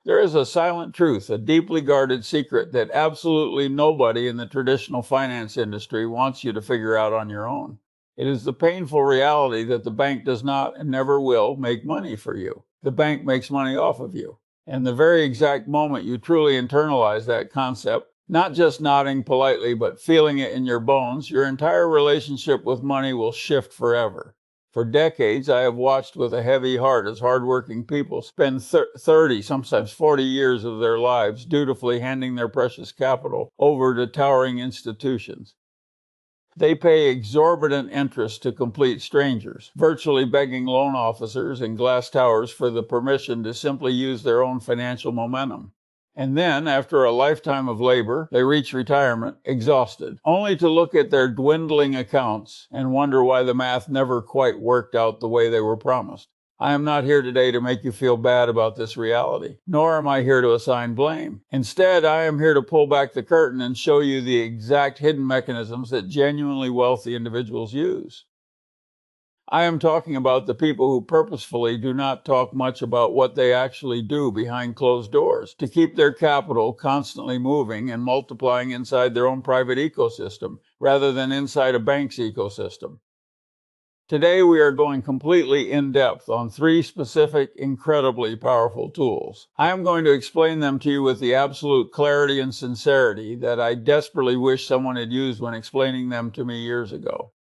There is a silent truth, a deeply guarded secret that absolutely nobody in the traditional finance industry wants you to figure out on your own. It is the painful reality that the bank does not and never will make money for you. The bank makes money off of you. And the very exact moment you truly internalize that concept, not just nodding politely, but feeling it in your bones, your entire relationship with money will shift forever. For decades, I have watched with a heavy heart as hardworking people spend 30, sometimes 40 years of their lives dutifully handing their precious capital over to towering institutions. They pay exorbitant interest to complete strangers, virtually begging loan officers and glass towers for the permission to simply use their own financial momentum. And then, after a lifetime of labor, they reach retirement exhausted, only to look at their dwindling accounts and wonder why the math never quite worked out the way they were promised. I am not here today to make you feel bad about this reality, nor am I here to assign blame. Instead, I am here to pull back the curtain and show you the exact hidden mechanisms that genuinely wealthy individuals use. I am talking about the people who purposefully do not talk much about what they actually do behind closed doors to keep their capital constantly moving and multiplying inside their own private ecosystem, rather than inside a bank's ecosystem. Today, we are going completely in-depth on 3 specific, incredibly powerful tools. I am going to explain them to you with the absolute clarity and sincerity that I desperately wish someone had used when explaining them to me years ago.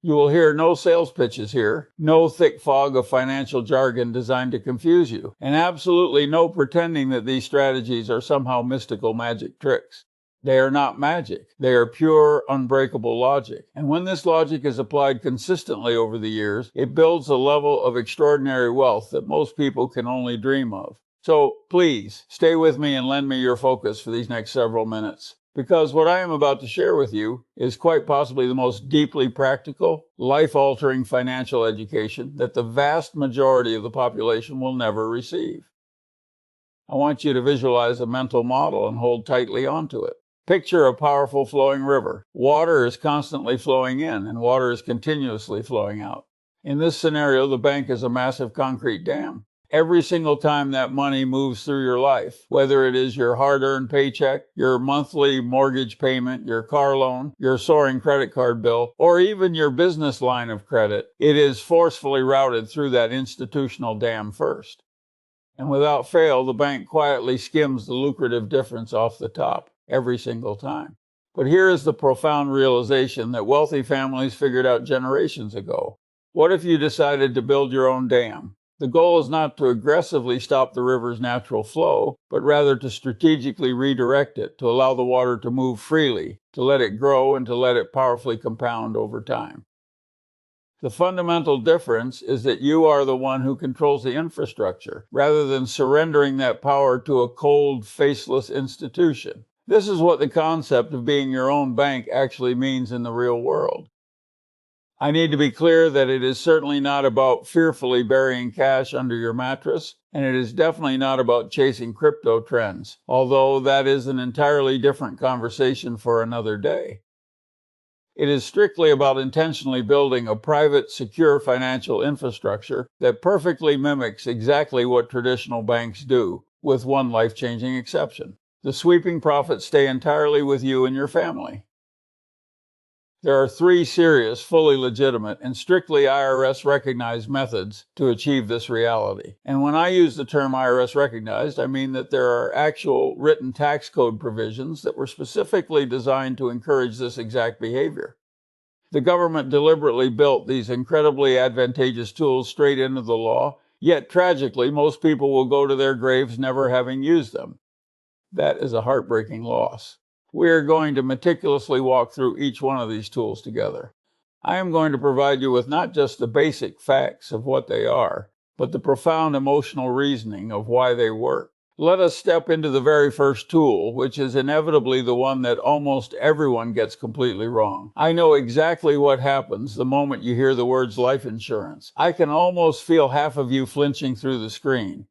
You will hear no sales pitches here, no thick fog of financial jargon designed to confuse you, and absolutely no pretending that these strategies are somehow mystical magic tricks. They are not magic. They are pure, unbreakable logic. And when this logic is applied consistently over the years, it builds a level of extraordinary wealth that most people can only dream of. So please, stay with me and lend me your focus for these next several minutes. Because what I am about to share with you is quite possibly the most deeply practical, life-altering financial education that the vast majority of the population will never receive. I want you to visualize a mental model and hold tightly onto it. Picture a powerful flowing river. Water is constantly flowing in, and water is continuously flowing out. In this scenario, the bank is a massive concrete dam. Every single time that money moves through your life, whether it is your hard-earned paycheck, your monthly mortgage payment, your car loan, your soaring credit card bill, or even your business line of credit, it is forcefully routed through that institutional dam first. And without fail, the bank quietly skims the lucrative difference off the top every single time. But here is the profound realization that wealthy families figured out generations ago. What if you decided to build your own dam? The goal is not to aggressively stop the river's natural flow, but rather to strategically redirect it, to allow the water to move freely, to let it grow, and to let it powerfully compound over time. The fundamental difference is that you are the one who controls the infrastructure, rather than surrendering that power to a cold, faceless institution. This is what the concept of being your own bank actually means in the real world. I need to be clear that it is certainly not about fearfully burying cash under your mattress, and it is definitely not about chasing crypto trends, although that is an entirely different conversation for another day. It is strictly about intentionally building a private, secure financial infrastructure that perfectly mimics exactly what traditional banks do, with one life-changing exception. The sweeping profits stay entirely with you and your family. There are 3 serious, fully legitimate, and strictly IRS-recognized methods to achieve this reality. And when I use the term IRS-recognized, I mean that there are actual written tax code provisions that were specifically designed to encourage this exact behavior. The government deliberately built these incredibly advantageous tools straight into the law, yet tragically, most people will go to their graves never having used them. That is a heartbreaking loss. We are going to meticulously walk through each one of these tools together. I am going to provide you with not just the basic facts of what they are, but the profound emotional reasoning of why they work. Let us step into the very first tool, which is inevitably the one that almost everyone gets completely wrong. I know exactly what happens the moment you hear the words life insurance. I can almost feel half of you flinching through the screen.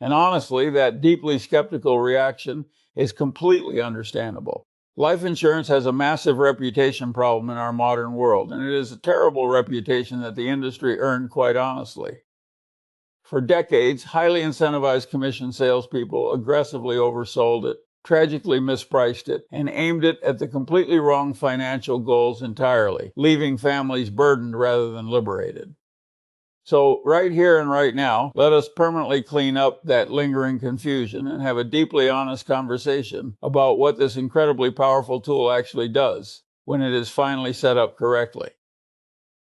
And honestly, that deeply skeptical reaction is completely understandable. Life insurance has a massive reputation problem in our modern world, and it is a terrible reputation that the industry earned quite honestly. For decades, highly incentivized commission salespeople aggressively oversold it, tragically mispriced it, and aimed it at the completely wrong financial goals entirely, leaving families burdened rather than liberated. So right here and right now, let us permanently clean up that lingering confusion and have a deeply honest conversation about what this incredibly powerful tool actually does when it is finally set up correctly.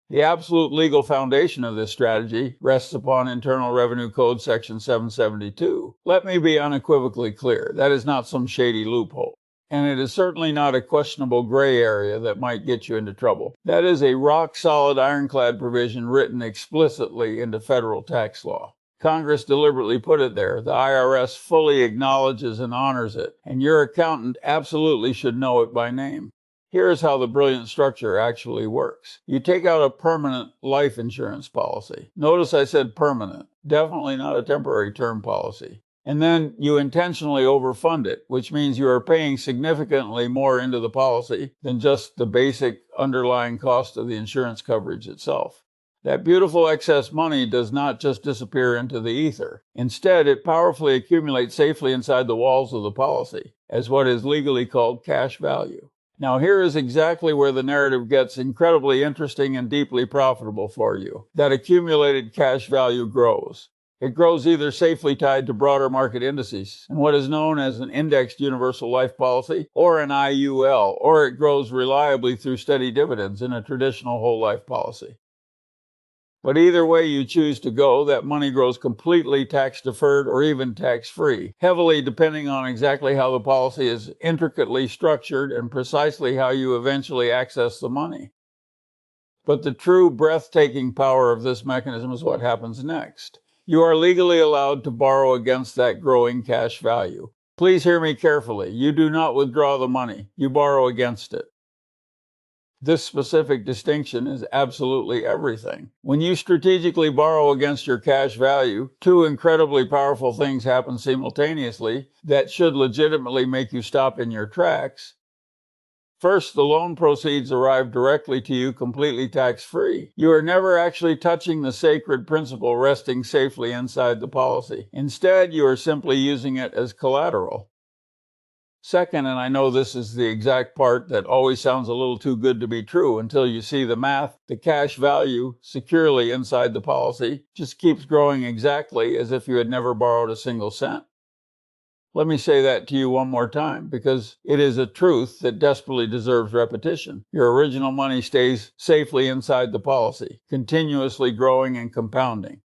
The absolute legal foundation of this strategy rests upon Internal Revenue Code Section 772. Let me be unequivocally clear, that is not some shady loophole. And it is certainly not a questionable gray area that might get you into trouble. That is a rock-solid ironclad provision written explicitly into federal tax law. Congress deliberately put it there. The IRS fully acknowledges and honors it, and your accountant absolutely should know it by name. Here's how the brilliant structure actually works. You take out a permanent life insurance policy. Notice I said permanent, definitely not a temporary term policy. And then you intentionally overfund it, which means you are paying significantly more into the policy than just the basic underlying cost of the insurance coverage itself. That beautiful excess money does not just disappear into the ether. Instead, it powerfully accumulates safely inside the walls of the policy as what is legally called cash value. Now here is exactly where the narrative gets incredibly interesting and deeply profitable for you. That accumulated cash value grows. It grows either safely tied to broader market indices and what is known as an indexed universal life policy or an IUL, or it grows reliably through steady dividends in a traditional whole life policy. But either way you choose to go, that money grows completely tax-deferred or even tax-free, heavily depending on exactly how the policy is intricately structured and precisely how you eventually access the money. But the true breathtaking power of this mechanism is what happens next. You are legally allowed to borrow against that growing cash value. Please hear me carefully. You do not withdraw the money. You borrow against it. This specific distinction is absolutely everything. When you strategically borrow against your cash value, two incredibly powerful things happen simultaneously that should legitimately make you stop in your tracks. First, the loan proceeds arrive directly to you completely tax-free. You are never actually touching the sacred principle resting safely inside the policy. Instead, you are simply using it as collateral. Second, and I know this is the exact part that always sounds a little too good to be true until you see the math, the cash value securely inside the policy just keeps growing exactly as if you had never borrowed a single cent. Let me say that to you one more time, because it is a truth that desperately deserves repetition. Your original money stays safely inside the policy, continuously growing and compounding.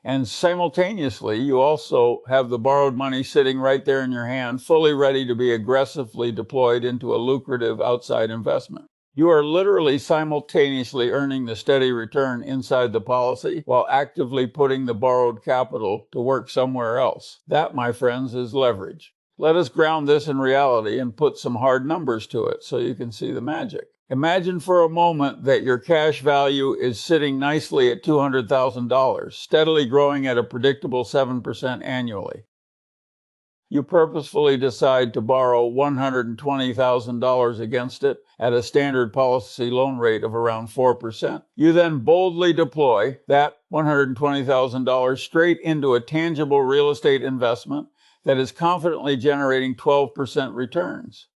And simultaneously, you also have the borrowed money sitting right there in your hand, fully ready to be aggressively deployed into a lucrative outside investment. You are literally simultaneously earning the steady return inside the policy while actively putting the borrowed capital to work somewhere else. That, my friends, is leverage. Let us ground this in reality and put some hard numbers to it so you can see the magic. Imagine for a moment that your cash value is sitting nicely at $200,000, steadily growing at a predictable 7% annually. You purposefully decide to borrow $120,000 against it at a standard policy loan rate of around 4%. You then boldly deploy that $120,000 straight into a tangible real estate investment that is confidently generating 12% returns.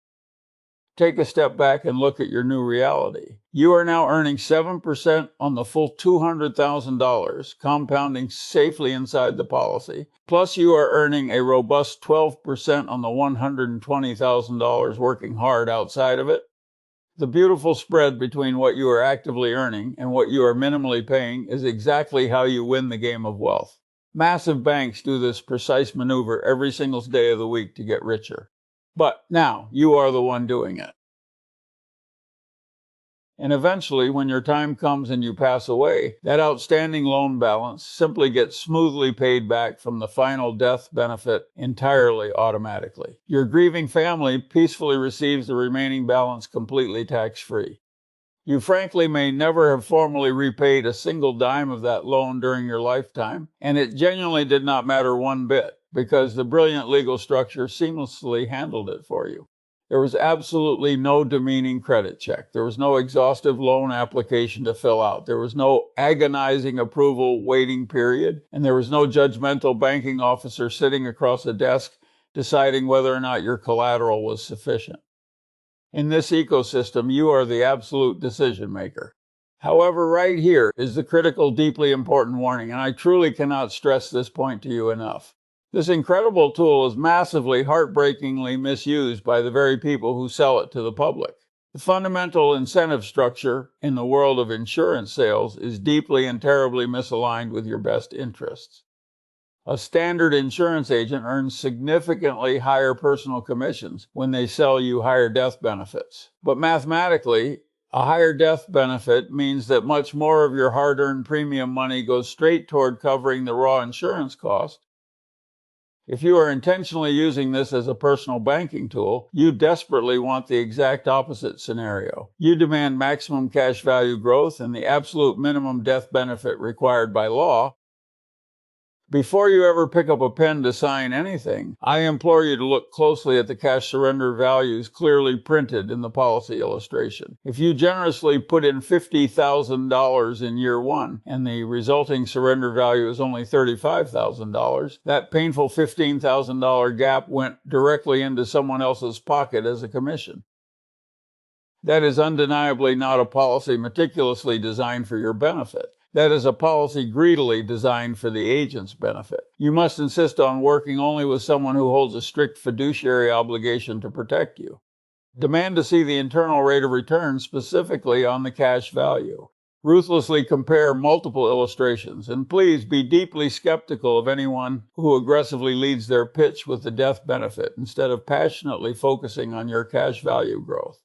Take a step back and look at your new reality. You are now earning 7% on the full $200,000, compounding safely inside the policy. Plus, you are earning a robust 12% on the $120,000 working hard outside of it. The beautiful spread between what you are actively earning and what you are minimally paying is exactly how you win the game of wealth. Massive banks do this precise maneuver every single day of the week to get richer. But now, you are the one doing it. And eventually, when your time comes and you pass away, that outstanding loan balance simply gets smoothly paid back from the final death benefit entirely automatically. Your grieving family peacefully receives the remaining balance completely tax-free. You frankly may never have formally repaid a single dime of that loan during your lifetime, and it genuinely did not matter one bit, because the brilliant legal structure seamlessly handled it for you. There was absolutely no demeaning credit check. There was no exhaustive loan application to fill out. There was no agonizing approval waiting period. And there was no judgmental banking officer sitting across a desk deciding whether or not your collateral was sufficient. In this ecosystem, you are the absolute decision maker. However, right here is the critical, deeply important warning, and I truly cannot stress this point to you enough. This incredible tool is massively, heartbreakingly misused by the very people who sell it to the public. The fundamental incentive structure in the world of insurance sales is deeply and terribly misaligned with your best interests. A standard insurance agent earns significantly higher personal commissions when they sell you higher death benefits. But mathematically, a higher death benefit means that much more of your hard-earned premium money goes straight toward covering the raw insurance cost. If you are intentionally using this as a personal banking tool, you desperately want the exact opposite scenario. You demand maximum cash value growth and the absolute minimum death benefit required by law. Before you ever pick up a pen to sign anything, I implore you to look closely at the cash surrender values clearly printed in the policy illustration. If you generously put in $50,000 in year one and the resulting surrender value is only $35,000, that painful $15,000 gap went directly into someone else's pocket as a commission. That is undeniably not a policy meticulously designed for your benefit. That is a policy greedily designed for the agent's benefit. You must insist on working only with someone who holds a strict fiduciary obligation to protect you. Demand to see the internal rate of return specifically on the cash value. Ruthlessly compare multiple illustrations, and please be deeply skeptical of anyone who aggressively leads their pitch with the death benefit instead of passionately focusing on your cash value growth.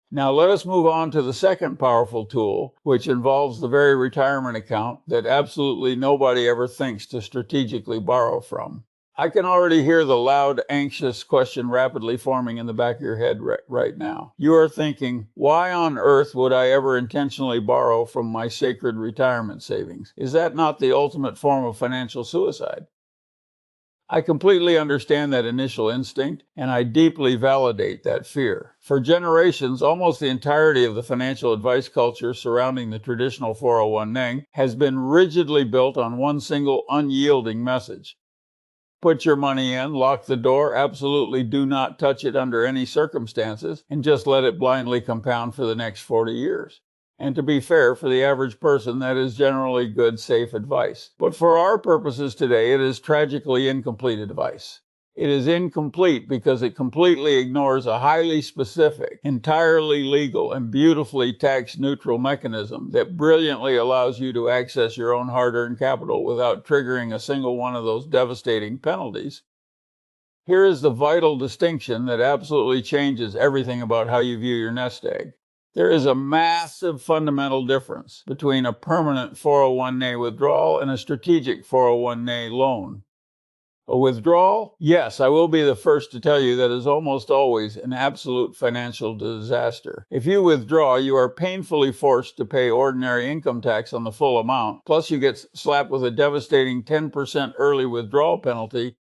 Now let us move on to the second powerful tool, which involves the very retirement account that absolutely nobody ever thinks to strategically borrow from. I can already hear the loud, anxious question rapidly forming in the back of your head right now. You are thinking, why on earth would I ever intentionally borrow from my sacred retirement savings? Is that not the ultimate form of financial suicide? I completely understand that initial instinct, and I deeply validate that fear. For generations, almost the entirety of the financial advice culture surrounding the traditional 401(k) has been rigidly built on one single unyielding message. Put your money in, lock the door, absolutely do not touch it under any circumstances, and just let it blindly compound for the next 40 years. And to be fair, for the average person, that is generally good, safe advice. But for our purposes today, it is tragically incomplete advice. It is incomplete because it completely ignores a highly specific, entirely legal, and beautifully tax-neutral mechanism that brilliantly allows you to access your own hard-earned capital without triggering a single one of those devastating penalties. Here is the vital distinction that absolutely changes everything about how you view your nest egg. There is a massive fundamental difference between a permanent 401(k) withdrawal and a strategic 401(k) loan. A withdrawal? Yes, I will be the first to tell you that is almost always an absolute financial disaster. If you withdraw, you are painfully forced to pay ordinary income tax on the full amount, plus you get slapped with a devastating 10% early withdrawal penalty.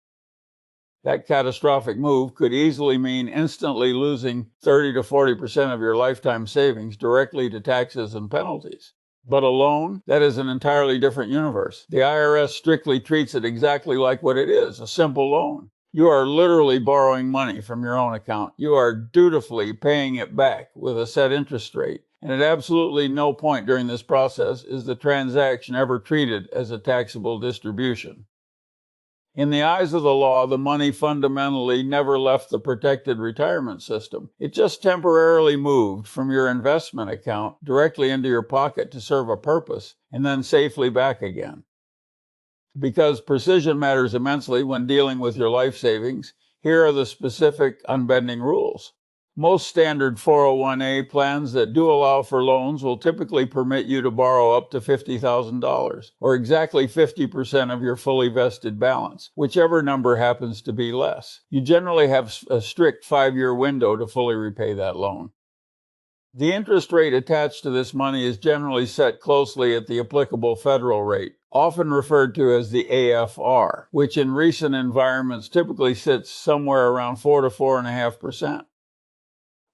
That catastrophic move could easily mean instantly losing 30 to 40% of your lifetime savings directly to taxes and penalties. But a loan, that is an entirely different universe. The IRS strictly treats it exactly like what it is, a simple loan. You are literally borrowing money from your own account. You are dutifully paying it back with a set interest rate. And at absolutely no point during this process is the transaction ever treated as a taxable distribution. In the eyes of the law, the money fundamentally never left the protected retirement system. It just temporarily moved from your investment account directly into your pocket to serve a purpose, and then safely back again. Because precision matters immensely when dealing with your life savings, here are the specific unbending rules. Most standard 401(k) plans that do allow for loans will typically permit you to borrow up to $50,000, or exactly 50% of your fully vested balance, whichever number happens to be less. You generally have a strict 5-year window to fully repay that loan. The interest rate attached to this money is generally set closely at the applicable federal rate, often referred to as the AFR, which in recent environments typically sits somewhere around 4 to 4.5%.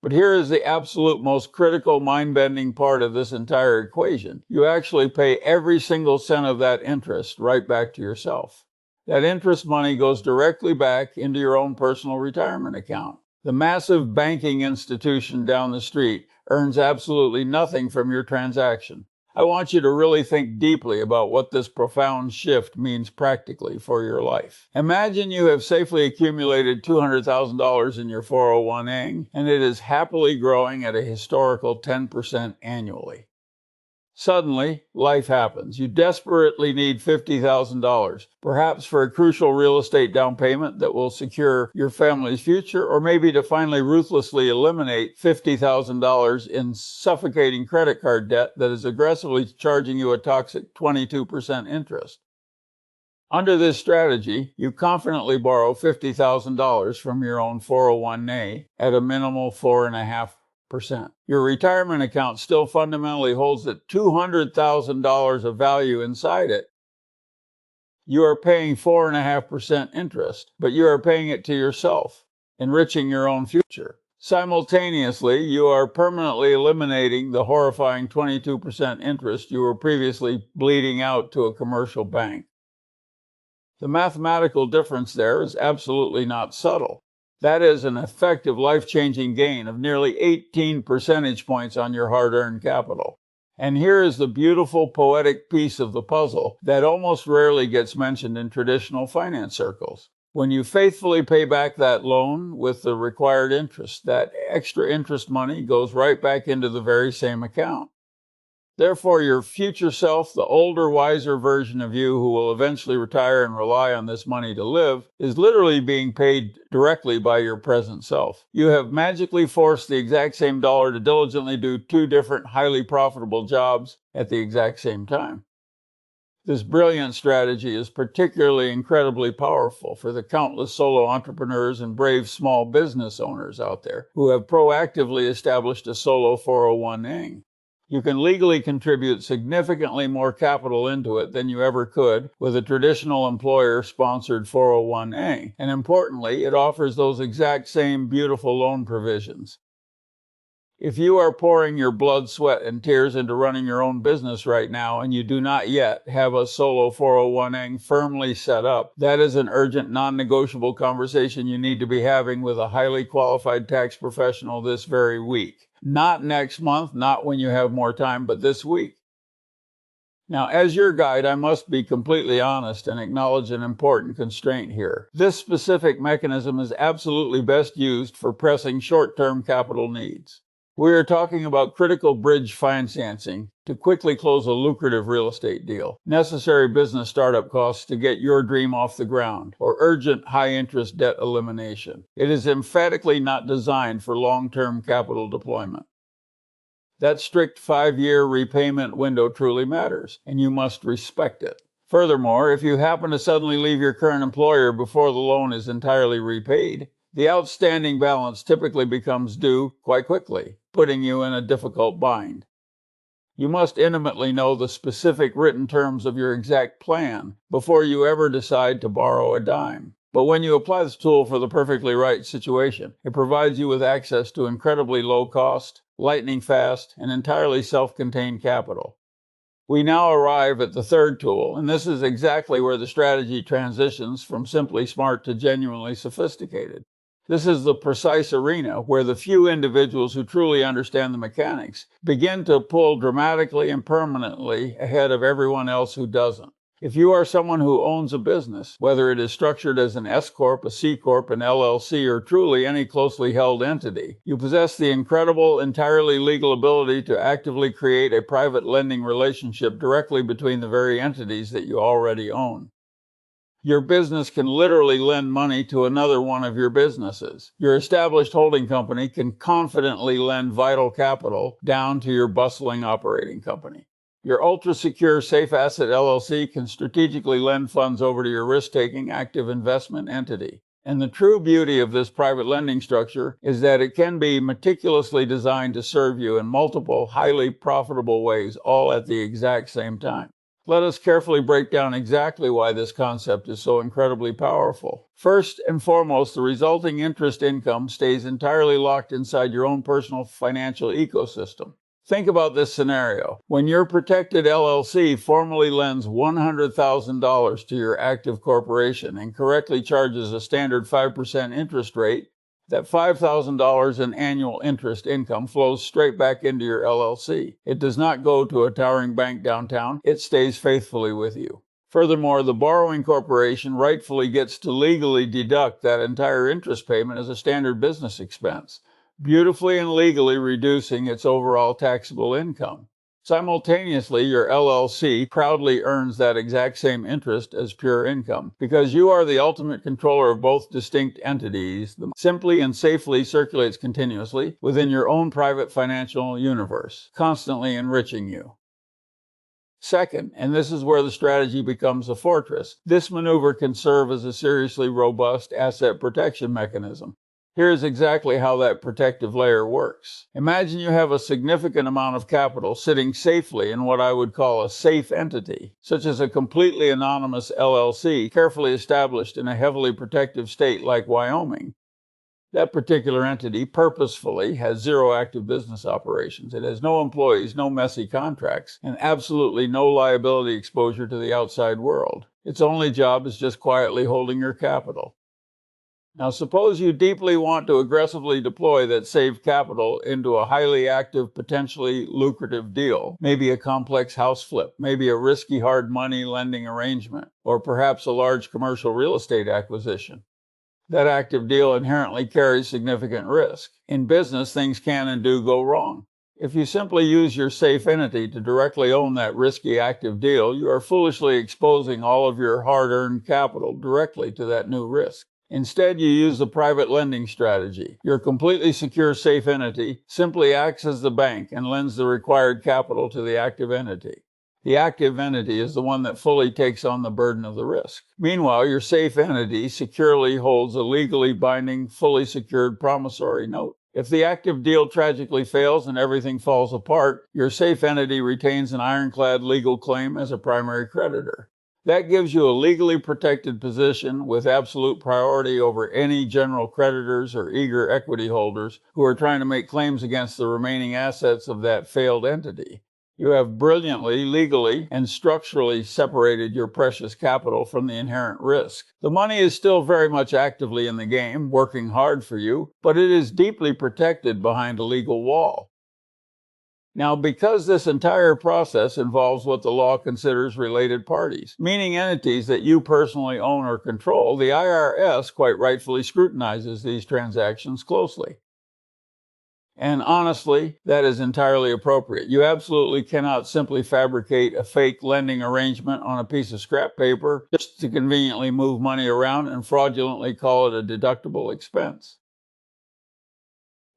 But here is the absolute most critical, mind-bending part of this entire equation. You actually pay every single cent of that interest right back to yourself. That interest money goes directly back into your own personal retirement account. The massive banking institution down the street earns absolutely nothing from your transaction. I want you to really think deeply about what this profound shift means practically for your life. Imagine you have safely accumulated $200,000 in your 401a, and it is happily growing at a historical 10% annually. Suddenly, life happens. You desperately need $50,000, perhaps for a crucial real estate down payment that will secure your family's future, or maybe to finally ruthlessly eliminate $50,000 in suffocating credit card debt that is aggressively charging you a toxic 22% interest. Under this strategy, you confidently borrow $50,000 from your own 401a at a minimal 4.5%. Your retirement account still fundamentally holds that $200,000 of value inside it. You are paying 4.5% interest, but you are paying it to yourself, enriching your own future. Simultaneously, you are permanently eliminating the horrifying 22% interest you were previously bleeding out to a commercial bank. The mathematical difference there is absolutely not subtle. That is an effective life-changing gain of nearly 18 percentage points on your hard-earned capital. And here is the beautiful poetic piece of the puzzle that almost rarely gets mentioned in traditional finance circles. When you faithfully pay back that loan with the required interest, that extra interest money goes right back into the very same account. Therefore, your future self, the older, wiser version of you who will eventually retire and rely on this money to live, is literally being paid directly by your present self. You have magically forced the exact same dollar to diligently do two different, highly profitable jobs at the exact same time. This brilliant strategy is particularly incredibly powerful for the countless solo entrepreneurs and brave small business owners out there who have proactively established a solo 401a. You can legally contribute significantly more capital into it than you ever could with a traditional employer-sponsored 401a. And importantly, it offers those exact same beautiful loan provisions. If you are pouring your blood, sweat, and tears into running your own business right now and you do not yet have a solo 401a firmly set up, that is an urgent, non-negotiable conversation you need to be having with a highly qualified tax professional this very week. Not next month, not when you have more time, but this week. Now, as your guide, I must be completely honest and acknowledge an important constraint here. This specific mechanism is absolutely best used for pressing short-term capital needs. We are talking about critical bridge financing to quickly close a lucrative real estate deal, necessary business startup costs to get your dream off the ground, or urgent high-interest debt elimination. It is emphatically not designed for long-term capital deployment. That strict 5-year repayment window truly matters, and you must respect it. Furthermore, if you happen to suddenly leave your current employer before the loan is entirely repaid, the outstanding balance typically becomes due quite quickly, putting you in a difficult bind. You must intimately know the specific written terms of your exact plan before you ever decide to borrow a dime. But when you apply this tool for the perfectly right situation, it provides you with access to incredibly low cost, lightning fast, and entirely self-contained capital. We now arrive at the third tool, and this is exactly where the strategy transitions from simply smart to genuinely sophisticated. This is the precise arena where the few individuals who truly understand the mechanics begin to pull dramatically and permanently ahead of everyone else who doesn't. If you are someone who owns a business, whether it is structured as an S-Corp, a C-Corp, an LLC, or truly any closely held entity, you possess the incredible, entirely legal ability to actively create a private lending relationship directly between the very entities that you already own. Your business can literally lend money to another one of your businesses. Your established holding company can confidently lend vital capital down to your bustling operating company. Your ultra-secure safe asset LLC can strategically lend funds over to your risk-taking active investment entity. And the true beauty of this private lending structure is that it can be meticulously designed to serve you in multiple, highly profitable ways, all at the exact same time. Let us carefully break down exactly why this concept is so incredibly powerful. First and foremost, the resulting interest income stays entirely locked inside your own personal financial ecosystem. Think about this scenario. When your protected LLC formally lends $100,000 to your active corporation and correctly charges a standard 5% interest rate, that $5,000 in annual interest income flows straight back into your LLC. It does not go to a towering bank downtown. It stays faithfully with you. Furthermore, the borrowing corporation rightfully gets to legally deduct that entire interest payment as a standard business expense, beautifully and legally reducing its overall taxable income. Simultaneously, your LLC proudly earns that exact same interest as pure income. Because you are the ultimate controller of both distinct entities, the simply and safely circulates continuously within your own private financial universe, constantly enriching you. Second, and this is where the strategy becomes a fortress, this maneuver can serve as a seriously robust asset protection mechanism. Here's exactly how that protective layer works. Imagine you have a significant amount of capital sitting safely in what I would call a safe entity, such as a completely anonymous LLC carefully established in a heavily protective state like Wyoming. That particular entity purposefully has zero active business operations. It has no employees, no messy contracts, and absolutely no liability exposure to the outside world. Its only job is just quietly holding your capital. Now, suppose you deeply want to aggressively deploy that saved capital into a highly active, potentially lucrative deal, maybe a complex house flip, maybe a risky hard money lending arrangement, or perhaps a large commercial real estate acquisition. That active deal inherently carries significant risk. In business, things can and do go wrong. If you simply use your safe entity to directly own that risky active deal, you are foolishly exposing all of your hard-earned capital directly to that new risk. Instead, you use the private lending strategy. Your completely secure safe entity simply acts as the bank and lends the required capital to the active entity. The active entity is the one that fully takes on the burden of the risk. Meanwhile, your safe entity securely holds a legally binding, fully secured promissory note. If the active deal tragically fails and everything falls apart, your safe entity retains an ironclad legal claim as a primary creditor. That gives you a legally protected position with absolute priority over any general creditors or eager equity holders who are trying to make claims against the remaining assets of that failed entity. You have brilliantly, legally, and structurally separated your precious capital from the inherent risk. The money is still very much actively in the game, working hard for you, but it is deeply protected behind a legal wall. Now, because this entire process involves what the law considers related parties, meaning entities that you personally own or control, the IRS quite rightfully scrutinizes these transactions closely. And honestly, that is entirely appropriate. You absolutely cannot simply fabricate a fake lending arrangement on a piece of scrap paper just to conveniently move money around and fraudulently call it a deductible expense.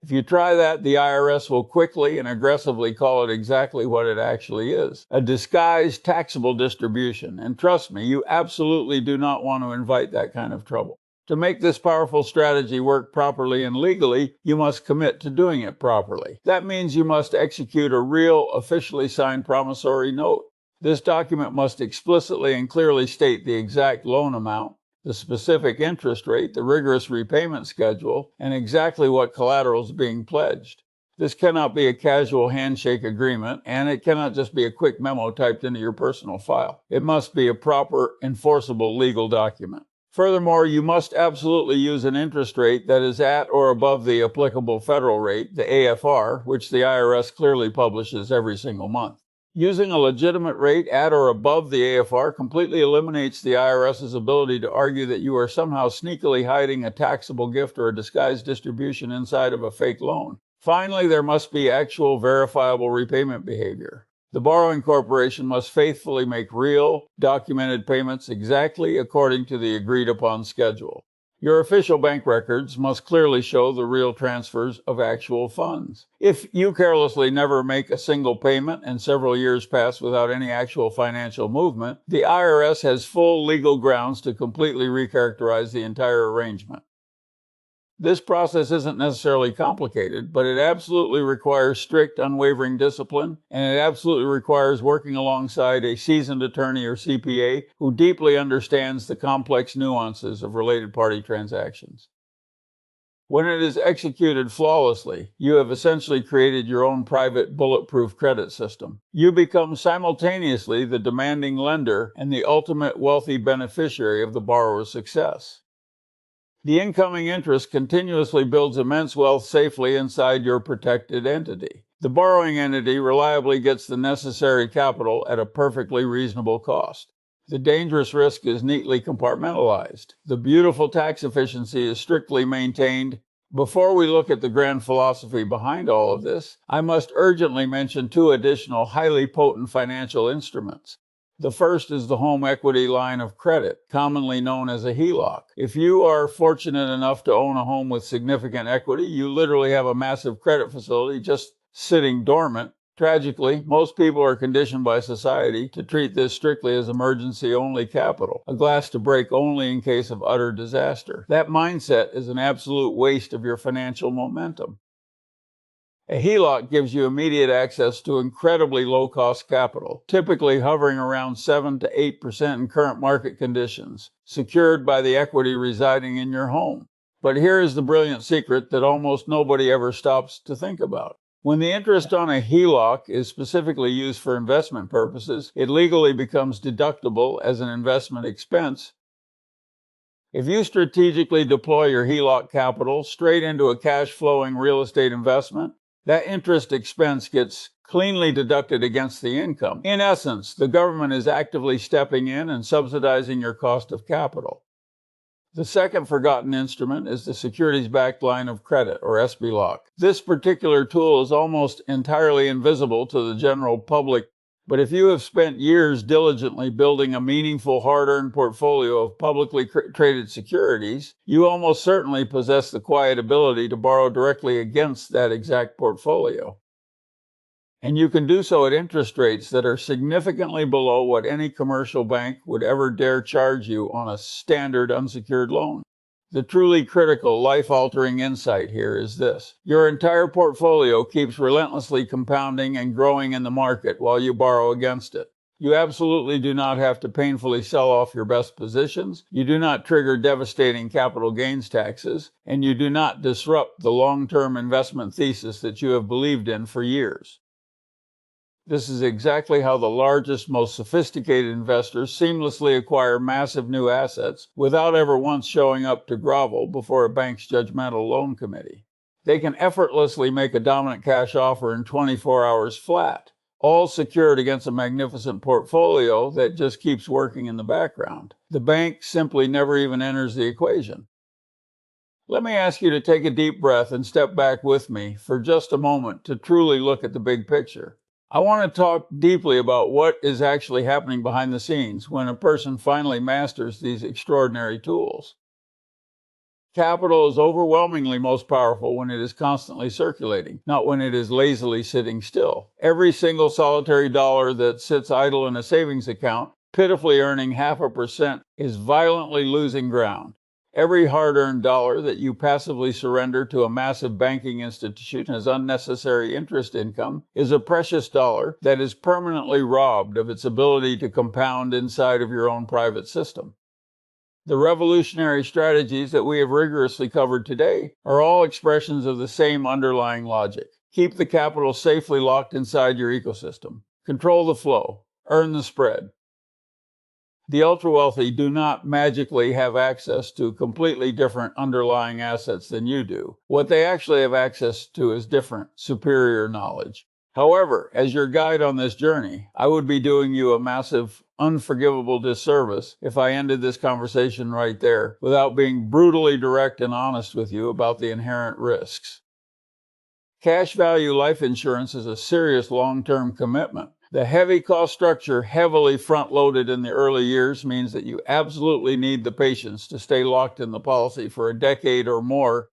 If you try that, the IRS will quickly and aggressively call it exactly what it actually is, a disguised taxable distribution. And trust me, you absolutely do not want to invite that kind of trouble. To make this powerful strategy work properly and legally, you must commit to doing it properly. That means you must execute a real, officially signed promissory note. This document must explicitly and clearly state the exact loan amount, the specific interest rate, the rigorous repayment schedule, and exactly what collateral is being pledged. This cannot be a casual handshake agreement, and it cannot just be a quick memo typed into your personal file. It must be a proper, enforceable legal document. Furthermore, you must absolutely use an interest rate that is at or above the applicable federal rate, the AFR, which the IRS clearly publishes every single month. Using a legitimate rate at or above the AFR completely eliminates the IRS's ability to argue that you are somehow sneakily hiding a taxable gift or a disguised distribution inside of a fake loan. Finally, there must be actual verifiable repayment behavior. The borrowing corporation must faithfully make real, documented payments exactly according to the agreed-upon schedule. Your official bank records must clearly show the real transfers of actual funds. If you carelessly never make a single payment and several years pass without any actual financial movement, the IRS has full legal grounds to completely recharacterize the entire arrangement. This process isn't necessarily complicated, but it absolutely requires strict, unwavering discipline, and it absolutely requires working alongside a seasoned attorney or CPA who deeply understands the complex nuances of related party transactions. When it is executed flawlessly, you have essentially created your own private bulletproof credit system. You become simultaneously the demanding lender and the ultimate wealthy beneficiary of the borrower's success. The incoming interest continuously builds immense wealth safely inside your protected entity. The borrowing entity reliably gets the necessary capital at a perfectly reasonable cost. The dangerous risk is neatly compartmentalized. The beautiful tax efficiency is strictly maintained. Before we look at the grand philosophy behind all of this, I must urgently mention two additional highly potent financial instruments. The first is the home equity line of credit, commonly known as a HELOC. If you are fortunate enough to own a home with significant equity, you literally have a massive credit facility just sitting dormant. Tragically, most people are conditioned by society to treat this strictly as emergency-only capital, a glass to break only in case of utter disaster. That mindset is an absolute waste of your financial momentum. A HELOC gives you immediate access to incredibly low-cost capital, typically hovering around 7 to 8% in current market conditions, secured by the equity residing in your home. But here is the brilliant secret that almost nobody ever stops to think about. When the interest on a HELOC is specifically used for investment purposes, it legally becomes deductible as an investment expense. If you strategically deploy your HELOC capital straight into a cash-flowing real estate investment, that interest expense gets cleanly deducted against the income. In essence, the government is actively stepping in and subsidizing your cost of capital. The second forgotten instrument is the securities-backed line of credit, or SBLOC. This particular tool is almost entirely invisible to the general public, but if you have spent years diligently building a meaningful hard-earned portfolio of publicly traded securities, you almost certainly possess the quiet ability to borrow directly against that exact portfolio. And you can do so at interest rates that are significantly below what any commercial bank would ever dare charge you on a standard unsecured loan. The truly critical, life-altering insight here is this: your entire portfolio keeps relentlessly compounding and growing in the market while you borrow against it. You absolutely do not have to painfully sell off your best positions, you do not trigger devastating capital gains taxes, and you do not disrupt the long-term investment thesis that you have believed in for years. This is exactly how the largest, most sophisticated investors seamlessly acquire massive new assets without ever once showing up to grovel before a bank's judgmental loan committee. They can effortlessly make a dominant cash offer in 24 hours flat, all secured against a magnificent portfolio that just keeps working in the background. The bank simply never even enters the equation. Let me ask you to take a deep breath and step back with me for just a moment to truly look at the big picture. I want to talk deeply about what is actually happening behind the scenes when a person finally masters these extraordinary tools. Capital is overwhelmingly most powerful when it is constantly circulating, not when it is lazily sitting still. Every single solitary dollar that sits idle in a savings account, pitifully earning 0.5%, is violently losing ground. Every hard-earned dollar that you passively surrender to a massive banking institution as unnecessary interest income is a precious dollar that is permanently robbed of its ability to compound inside of your own private system. The revolutionary strategies that we have rigorously covered today are all expressions of the same underlying logic. Keep the capital safely locked inside your ecosystem. Control the flow. Earn the spread. The ultra-wealthy do not magically have access to completely different underlying assets than you do. What they actually have access to is different, superior knowledge. However, as your guide on this journey, I would be doing you a massive, unforgivable disservice if I ended this conversation right there without being brutally direct and honest with you about the inherent risks. Cash value life insurance is a serious long-term commitment. The heavy cost structure, heavily front-loaded in the early years, means that you absolutely need the patience to stay locked in the policy for a decade or more.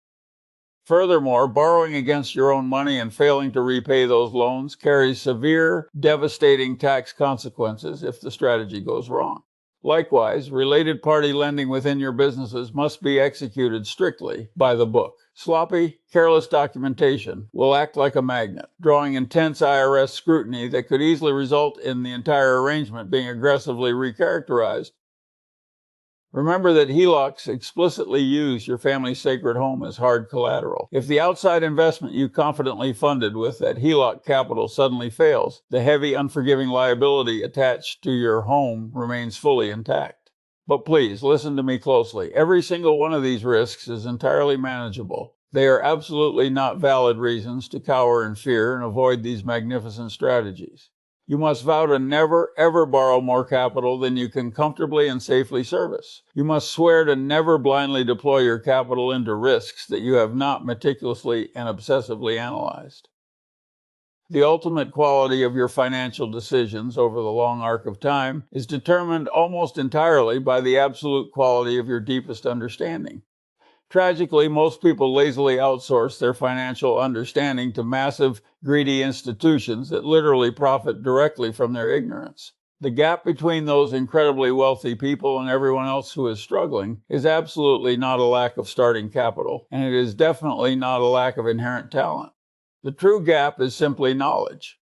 Furthermore, borrowing against your own money and failing to repay those loans carries severe, devastating tax consequences if the strategy goes wrong. Likewise, related party lending within your businesses must be executed strictly by the book. Sloppy, careless documentation will act like a magnet, drawing intense IRS scrutiny that could easily result in the entire arrangement being aggressively recharacterized. Remember that HELOCs explicitly use your family's sacred home as hard collateral. If the outside investment you confidently funded with that HELOC capital suddenly fails, the heavy, unforgiving liability attached to your home remains fully intact. But please, listen to me closely. Every single one of these risks is entirely manageable. They are absolutely not valid reasons to cower in fear and avoid these magnificent strategies. You must vow to never, ever borrow more capital than you can comfortably and safely service. You must swear to never blindly deploy your capital into risks that you have not meticulously and obsessively analyzed. The ultimate quality of your financial decisions over the long arc of time is determined almost entirely by the absolute quality of your deepest understanding. Tragically, most people lazily outsource their financial understanding to massive, greedy institutions that literally profit directly from their ignorance. The gap between those incredibly wealthy people and everyone else who is struggling is absolutely not a lack of starting capital, and it is definitely not a lack of inherent talent. The true gap is simply knowledge.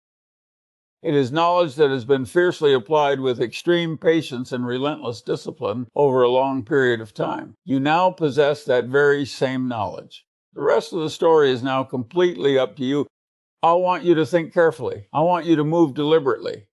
It is knowledge that has been fiercely applied with extreme patience and relentless discipline over a long period of time. You now possess that very same knowledge. The rest of the story is now completely up to you. I want you to think carefully. I want you to move deliberately.